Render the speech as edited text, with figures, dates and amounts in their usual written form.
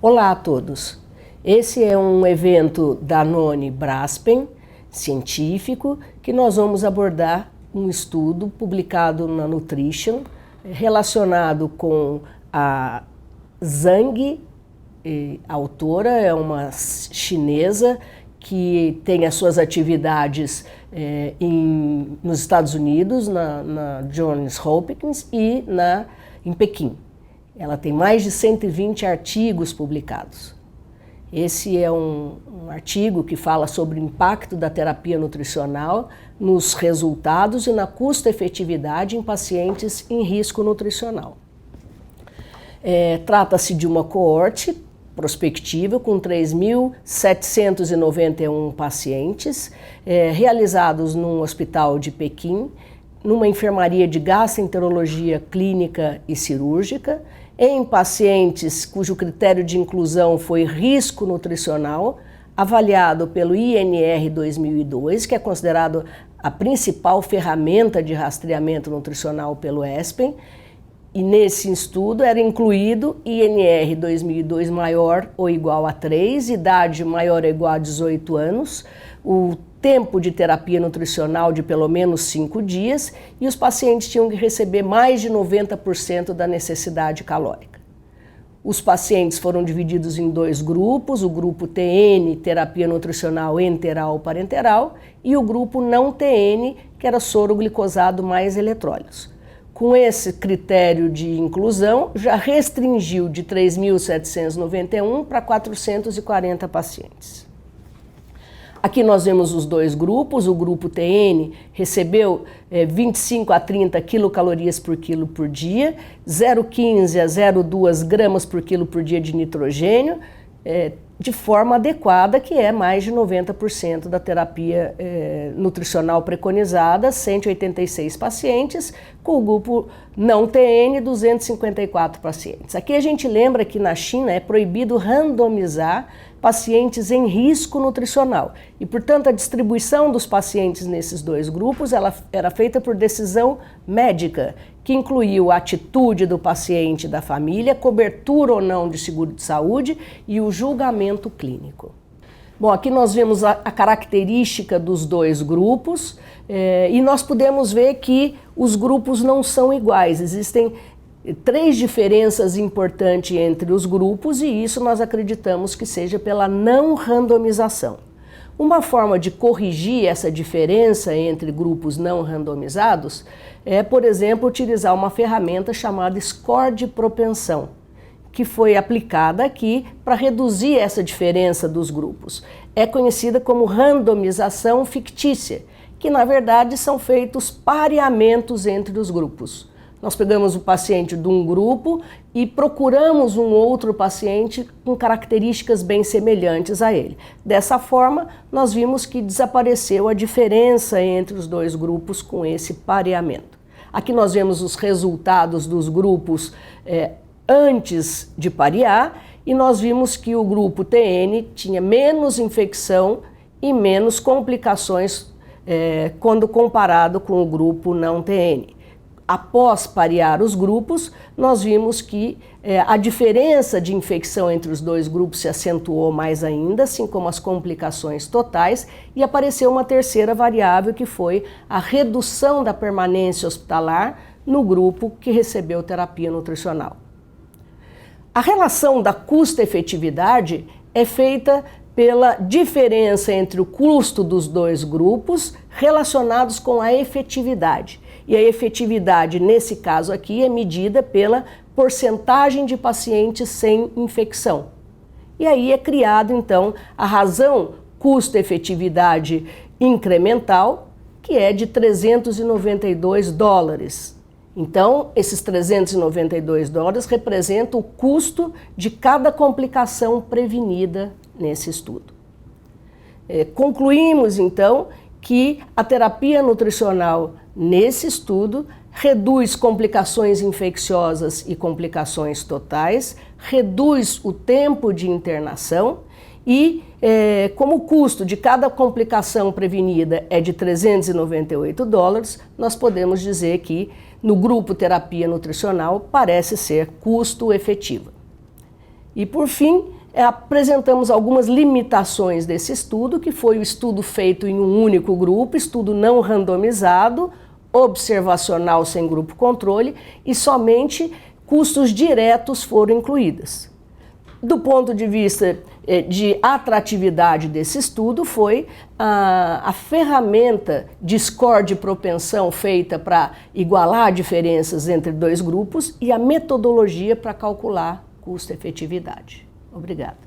Olá a todos! Esse é um evento da Danone-Braskem, científico, que nós vamos abordar um estudo publicado na Nutrition, relacionado com a Zhang, a autora é uma chinesa que tem as suas atividades nos Estados Unidos, na Johns Hopkins e em Pequim. Ela tem mais de 120 artigos publicados. Esse é um artigo que fala sobre o impacto da terapia nutricional nos resultados e na custo-efetividade em pacientes em risco nutricional. Trata-se de uma coorte prospectiva com 3.791 pacientes, realizados num hospital de Pequim, numa enfermaria de gastroenterologia clínica e cirúrgica, em pacientes cujo critério de inclusão foi risco nutricional, avaliado pelo INR 2002, que é considerado a principal ferramenta de rastreamento nutricional pelo ESPEN, e nesse estudo era incluído INR 2002 maior ou igual a 3, idade maior ou igual a 18 anos, o tempo de terapia nutricional de pelo menos 5 dias e os pacientes tinham que receber mais de 90% da necessidade calórica. Os pacientes foram divididos em 2 grupos, o grupo TN, terapia nutricional enteral-parenteral, e o grupo não TN, que era soro glicosado mais eletrólitos. Com esse critério de inclusão, já restringiu de 3.791 para 440 pacientes. Aqui nós vemos os 2 grupos, o grupo TN recebeu 25 a 30 quilocalorias por quilo por dia, 0,15 a 0,2 gramas por quilo por dia de nitrogênio, de forma adequada, que é mais de 90% da terapia nutricional preconizada, 186 pacientes, com o grupo não TN, 254 pacientes. Aqui a gente lembra que na China é proibido randomizar pacientes em risco nutricional e, portanto, a distribuição dos pacientes nesses 2 grupos ela era feita por decisão médica, que incluiu a atitude do paciente e da família, cobertura ou não de seguro de saúde e o julgamento clínico. Bom, aqui nós vemos a característica dos 2 grupos e nós podemos ver que os grupos não são iguais, existem 3 diferenças importantes entre os grupos e isso nós acreditamos que seja pela não randomização. Uma forma de corrigir essa diferença entre grupos não randomizados é, por exemplo, utilizar uma ferramenta chamada score de propensão, que foi aplicada aqui para reduzir essa diferença dos grupos. É conhecida como randomização fictícia, que na verdade são feitos pareamentos entre os grupos. Nós pegamos o paciente de um grupo e procuramos um outro paciente com características bem semelhantes a ele. Dessa forma, nós vimos que desapareceu a diferença entre os 2 grupos com esse pareamento. Aqui nós vemos os resultados dos grupos antes de parear e nós vimos que o grupo TN tinha menos infecção e menos complicações quando comparado com o grupo não TN. Após parear os grupos, nós vimos que a diferença de infecção entre os 2 grupos se acentuou mais ainda, assim como as complicações totais, e apareceu uma terceira variável que foi a redução da permanência hospitalar no grupo que recebeu terapia nutricional. A relação da custo-efetividade é feita pela diferença entre o custo dos 2 grupos relacionados com a efetividade. E a efetividade, nesse caso aqui, é medida pela porcentagem de pacientes sem infecção. E aí é criado, então, a razão custo-efetividade incremental, que é de $392. Então, esses $392 representam o custo de cada complicação prevenida nesse estudo. Concluímos, então, que a terapia nutricional nesse estudo reduz complicações infecciosas e complicações totais, reduz o tempo de internação e, como o custo de cada complicação prevenida é de $398, nós podemos dizer que no grupo terapia nutricional parece ser custo efetivo. E por fim, apresentamos algumas limitações desse estudo, que foi o estudo feito em um único grupo, estudo não randomizado, observacional sem grupo controle, e somente custos diretos foram incluídos. Do ponto de vista de atratividade desse estudo, foi a ferramenta de score de propensão feita para igualar diferenças entre dois grupos e a metodologia para calcular custo-efetividade. Obrigada.